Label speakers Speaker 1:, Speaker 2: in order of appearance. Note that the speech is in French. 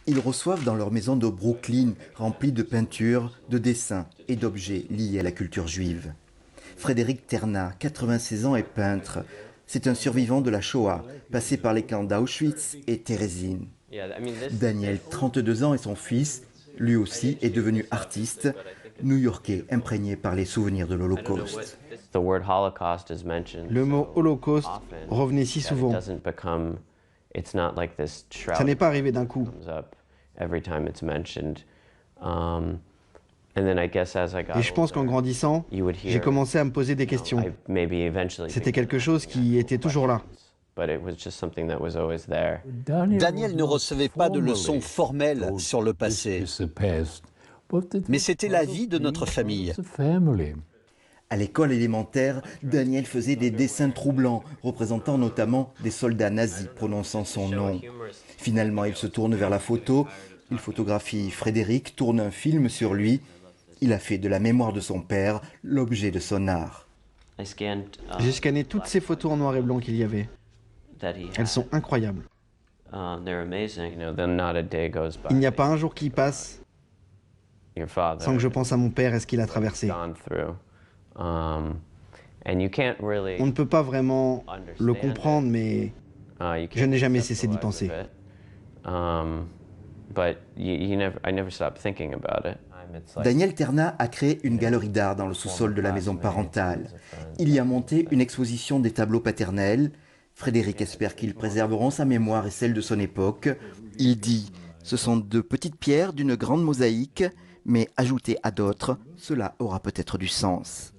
Speaker 1: Ils reçoivent dans leur maison de Brooklyn, remplie de peintures, de dessins et d'objets liés à la culture juive. Frédéric Ternat, 96 ans, est peintre. C'est un survivant de la Shoah, passé par les camps d'Auschwitz et Térésine. Daniel, 32 ans, et son fils, lui aussi, est devenu artiste, new-yorkais imprégné par les souvenirs de l'Holocauste.
Speaker 2: Le mot Holocauste revenait si souvent. Ça n'est pas arrivé d'un coup. Et je pense qu'en grandissant, j'ai commencé à me poser des questions. C'était quelque chose qui était toujours là.
Speaker 3: Daniel ne recevait pas de leçons formelles sur le passé, mais c'était la vie de notre famille.
Speaker 1: À l'école élémentaire, Daniel faisait des dessins troublants, représentant notamment des soldats nazis prononçant son nom. Finalement, il se tourne vers la photo. Il photographie Frédéric, tourne un film sur lui. Il a fait de la mémoire de son père l'objet de son art.
Speaker 2: J'ai scanné toutes ces photos en noir et blanc qu'il y avait. Elles sont incroyables. Il n'y a pas un jour qui passe sans que je pense à mon père et ce qu'il a traversé. On ne peut pas vraiment le comprendre, mais je n'ai jamais cessé d'y penser.
Speaker 1: Daniel Ternat a créé une galerie d'art dans le sous-sol de la maison parentale. Il y a monté une exposition des tableaux paternels. Frédéric espère qu'ils préserveront sa mémoire et celle de son époque. Il dit « Ce sont de petites pierres d'une grande mosaïque, mais ajoutées à d'autres, cela aura peut-être du sens ».